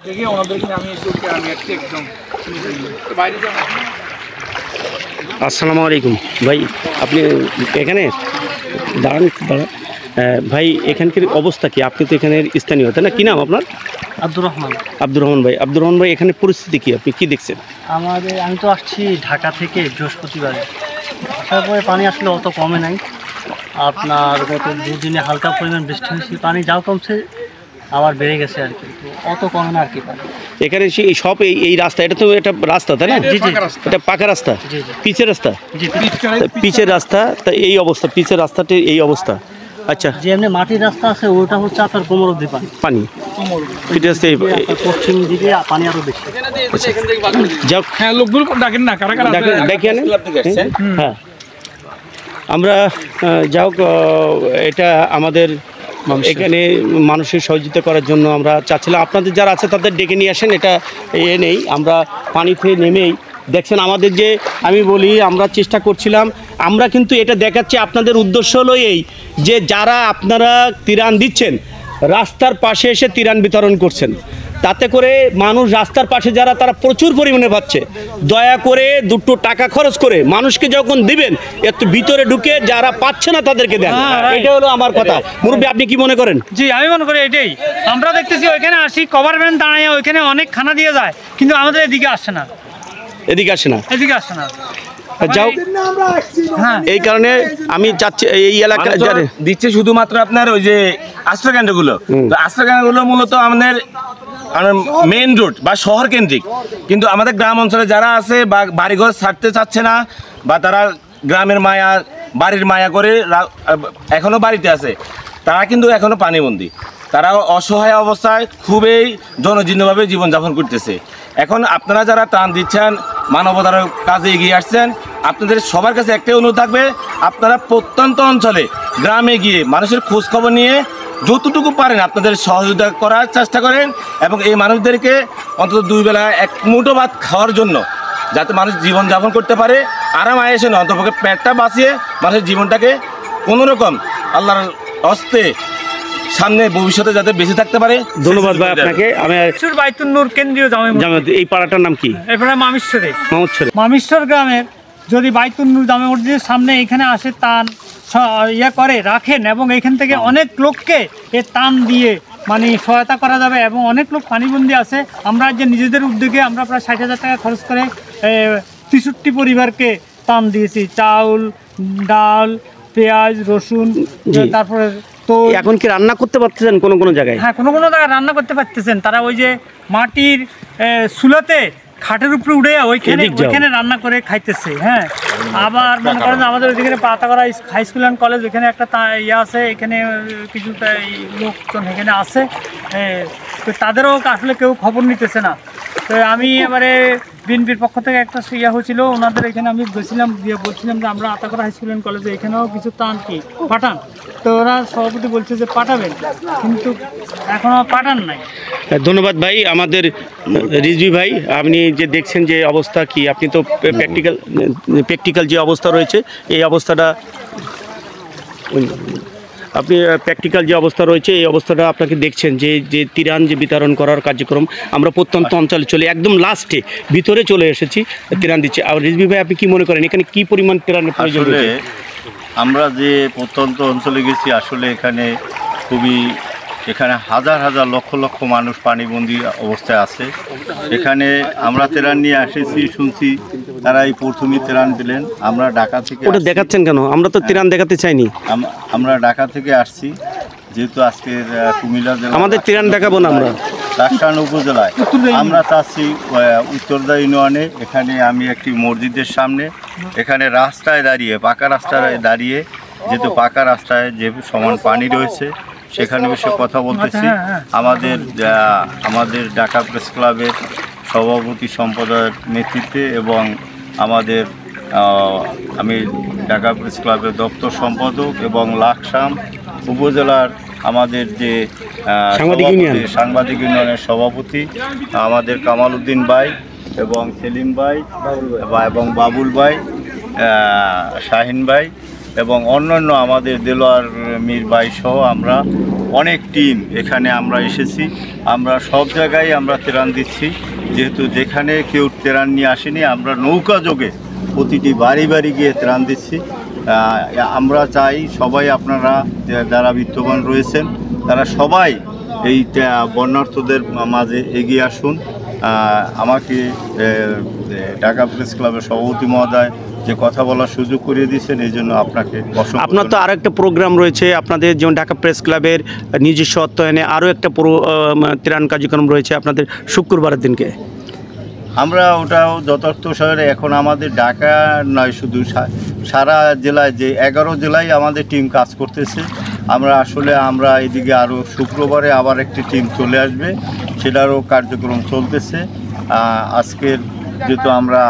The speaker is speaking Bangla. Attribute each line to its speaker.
Speaker 1: দেখে ওনাদেরকে আমি একদম বাইরে যাবো।
Speaker 2: আসসালামু আলাইকুম ভাই, আপনি এখানে দাঁড়ান ভাই, এখানকার অবস্থা কি? আপনি তো এখানের স্থানীয়, তাই না? কি নাম আপনার?
Speaker 3: আব্দুর রহমান।
Speaker 2: আব্দুর রহমান ভাই, আব্দুর রহমান ভাই, এখানে পরিস্থিতি কি, আপনি কি দেখছেন?
Speaker 3: আমি তো আসছি ঢাকা থেকে বৃহস্পতিবারে। আসার পরে পানি আসলে অত কমে নাই। আপনার গত দুদিনে হালকা পরিমাণ বৃষ্টি হয়েছে, পানি যাও কমছে আবার বেড়ে গেছে আর কি, তো অত কমে না আর কি পানি
Speaker 2: এখানে সব এই রাস্তা, এটা তো একটা রাস্তা, তাই না? এটা পাকা রাস্তা, পিচের রাস্তা, পিচের রাস্তা। তা এই অবস্থা, পিচের রাস্তাতে এই অবস্থা। আচ্ছা,
Speaker 3: যে এমনি মাটির রাস্তা আছে ওটা হচ্ছে আপনার কোমর অবধি পানি পশ্চিম দিকে পানি আরো বেশি।
Speaker 2: যাক,
Speaker 1: হ্যাঁ, লোকগুলো ডাকেন না, কারা কারা
Speaker 2: ডেকে আনেন। হ্যাঁ, আমরা যাক, এটা আমাদের এখানে মানুষের সহযোগিতা করার জন্য আমরা চাচ্ছিলাম, আপনাদের যারা আছে তাদের ডেকে নিয়ে আসেন। এটা নেই, আমরা পানি থেকে নেমেই দেখছেন আমাদের যে, আমি বলি আমরা চেষ্টা করছিলাম, আমরা কিন্তু এটা দেখাচ্ছি, আপনাদের উদ্দেশ্য হলো এই যে যারা আপনারা ত্রাণ দিচ্ছেন রাস্তার পাশে এসে ত্রাণ বিতরণ করছেন, তাতে করে মানুষ রাস্তার পাশে যারা তারা প্রচুর পরিমাণে পাচ্ছে। দয়া করে দুটো টাকা খরচ করে মানুষকে যখন দিবেন একটু ভিতরে ঢুকে যারা পাচ্ছে না তাদেরকে দেন, এটা হলো আমার কথা। মুরব্বী, আপনি কি মনে করেন?
Speaker 4: জি, আমি মনে করি এটাই। আমরা দেখতেছি ওইখানে আসি, গভর্নমেন্ট দাঁড়ায় ওইখানে অনেক খানা দিয়ে যায়, কিন্তু আমাদের এদিকে আসছে না,
Speaker 2: এদিকে আসে না,
Speaker 4: এদিকে আসছে না।
Speaker 2: যাও,
Speaker 4: হ্যাঁ,
Speaker 2: এই কারণে আমি চাচ্ছি এই এলাকা
Speaker 5: দিচ্ছে শুধুমাত্র আপনার ওই যে আশ্রয়কেন্দ্রগুলো। তো আশ্রয়কেন্দ্রগুলো মূলত আমাদের মেইন রোড বা শহর কেন্দ্রিক, কিন্তু আমাদের গ্রাম অঞ্চলে যারা আছে বা বাড়িঘর ছাড়তে চাচ্ছে না, বা তারা গ্রামের মায়া, বাড়ির মায়া করে এখনও বাড়িতে আছে, তারা কিন্তু এখনও পানিবন্দী। তারা অসহায় অবস্থায় খুবই জনজীর্ণভাবে জীবনযাপন করতেছে। এখন আপনারা যারা ত্রাণ দিচ্ছেন, মানবতার কাজে এগিয়ে আসছেন, আপনাদের সবার কাছে একটাই অনুরোধ থাকবে, আপনারা প্রত্যন্ত অঞ্চলে গ্রামে গিয়ে মানুষের খোঁজখবর নিয়ে যতটুকু পারেন আপনাদের সহযোগিতা করার চেষ্টা করেন, এবং এই মানুষদেরকে অন্তত 2 বেলা এক মুঠো ভাত খাওয়ার জন্য, যাতে মানুষ জীবনযাপন করতে পারে আরাম আয়েসে, অন্তপক্ষে পেটটা বাঁচিয়ে মানুষের জীবনটাকে কোনোরকম আল্লাহর হস্তে সামনে ভবিষ্যতে যাতে বেঁচে থাকতে পারে।
Speaker 2: ধন্যবাদ ভাই আপনাকে। আমি
Speaker 4: বাইতুন নূর কেন্দ্রীয়
Speaker 2: জামে, এই পাড়াটার নাম কি?
Speaker 4: এরপরে মামিশ্বর গ্রামের যদি বাইতুন নূর জামে মসজিদের সামনে এখানে আসে, তান করে রাখেন, এবং এখান থেকে অনেক লোককে এ তান দিয়ে মানে সহায়তা করা যাবে, এবং অনেক লোক পানিবন্দী আছে। আমরা যে নিজেদের উদ্যোগে আমরা প্রায় 60,000 টাকা খরচ করে 63 পরিবারকে তান দিয়েছি, চাউল, ডাল, পেঁয়াজ, রসুন, তারপরে তো
Speaker 2: এখন কি রান্না করতে পারতেছেন কোনো জায়গায়?
Speaker 4: হ্যাঁ, কোনো জায়গায় রান্না করতে পারতেছেন। তারা ওই যে মাটির চুলাতে খাটের উপরে উঠে ওইখানে রান্না করে খাইতেছে। হ্যাঁ, আবার মনে করেন আমাদের ওইখানে পাতাগড়া হাই স্কুল অ্যান্ড কলেজ, ওইখানে একটা আছে, এখানে কিছু লোকজন এখানে আছে, তো তাদেরও আসলে কেউ খবর নিতেছে না। তো আমি এবারে বিএনপির পক্ষ থেকে একটা হয়েছিল, ওনাদের এখানে আমি গেছিলাম, দিয়ে বলছিলাম যে আমরা আতাগড়া হাই স্কুল অ্যান্ড কলেজে এখানেও কিছু ত্রাণ কি পাঠান, তো ওরা সভাপতি বলছে যে পাঠাবেন, কিন্তু এখনও পাঠান নাই।
Speaker 2: ধন্যবাদ ভাই। আমাদের রিজভি ভাই, আপনি যে দেখছেন যে অবস্থা কি, আপনি তো প্র্যাকটিক্যাল যে অবস্থা রয়েছে, এই অবস্থাটা আপনি প্র্যাকটিক্যাল যে অবস্থা রয়েছে এই অবস্থাটা আপনাকে দেখছেন যে ত্রাণ যে বিতরণ করার কার্যক্রম, আমরা প্রত্যন্ত অঞ্চলে চলে একদম লাস্টে ভিতরে চলে এসেছি, ত্রাণ দিচ্ছি। আর রিজভি ভাই, আপনি কি মনে করেন এখানে কি পরিমাণ ত্রাণের প্রয়োজন?
Speaker 6: আমরা যে প্রত্যন্ত অঞ্চলে গেছি, আসলে এখানে হাজার হাজার লক্ষ লক্ষ মানুষ পানিবন্দী অবস্থায় আছে। এখানে আমরা ত্রাণ নিয়ে এসেছি, শুনছি তারা এই প্রথমেই ত্রাণ দিলেন। আমরা ঢাকা থেকে,
Speaker 2: ওটা দেখাচ্ছেন কেন? আমরা তো ত্রাণ দেখাতে চাইনি।
Speaker 6: আমরা ঢাকা থেকে আসছি, যেহেতু আজকের কুমিল্লা জেলা,
Speaker 2: আমাদের ত্রাণ দেখাবো না আমরা
Speaker 6: রাজশাহী উপজেলায়। আমরা চাচ্ছি উত্তরদা ইউনিয়নে, এখানে আমি একটি মসজিদের সামনে, এখানে রাস্তায় দাঁড়িয়ে, পাকা রাস্তায় দাঁড়িয়ে, যেহেতু পাকা রাস্তায় যে সমান পানি রয়েছে, সেখানে বসে কথা বলতেছি। আমাদের ঢাকা প্রেস ক্লাবের সভাপতি সম্পাদকের নেতৃত্বে, এবং আমি ঢাকা প্রেস ক্লাবের দপ্তর সম্পাদক, এবং লাকসাম উপজেলার আমাদের যে সাংবাদিক ইউনিয়নের সভাপতি আমাদের কামাল উদ্দিন ভাই, এবং সেলিম ভাই, এবং বাবুল ভাই, শাহিন ভাই, এবং অন্যান্য আমাদের দেলোয়ার মীর ভাই সহ আমরা অনেক টিম এখানে আমরা এসেছি। আমরা সব জায়গায় আমরা ত্রাণ দিচ্ছি, যেহেতু যেখানে কেউ ত্রাণ নিয়ে আসেনি আমরা নৌকা যোগে প্রতিটি বাড়ি বাড়ি গিয়ে ত্রাণ দিচ্ছি। আমরা চাই সবাই আপনারা যারা বিত্তবান রয়েছেন তারা সবাই এই বন্যার্থদের মাঝে এগিয়ে আসুন। আমাকে ঢাকা প্রেস ক্লাবের সভাপতি মহোদয় যে কথা বলার সুযোগ করিয়ে দিয়েছেন এই জন্য আপনাকে
Speaker 2: আপনার তো আরও একটা প্রোগ্রাম রয়েছে আপনাদের, যেমন ঢাকা প্রেস ক্লাবের নিজস্ব অর্থায়নে আরও একটা ত্রাণ কার্যক্রম রয়েছে আপনাদের শুক্রবারের দিনকে।
Speaker 6: আমরা ওটাও যথার্থ শহরে এখন আমাদের ঢাকা নয়, শুধু সারা জেলায় যে 11 জেলায় আমাদের টিম কাজ করতেছে। আমরা এদিকে আরও শুক্রবারে আবার একটি টিম চলে আসবে, সেটারও কার্যক্রম চলতেছে। আজকের যেহেতু আমরা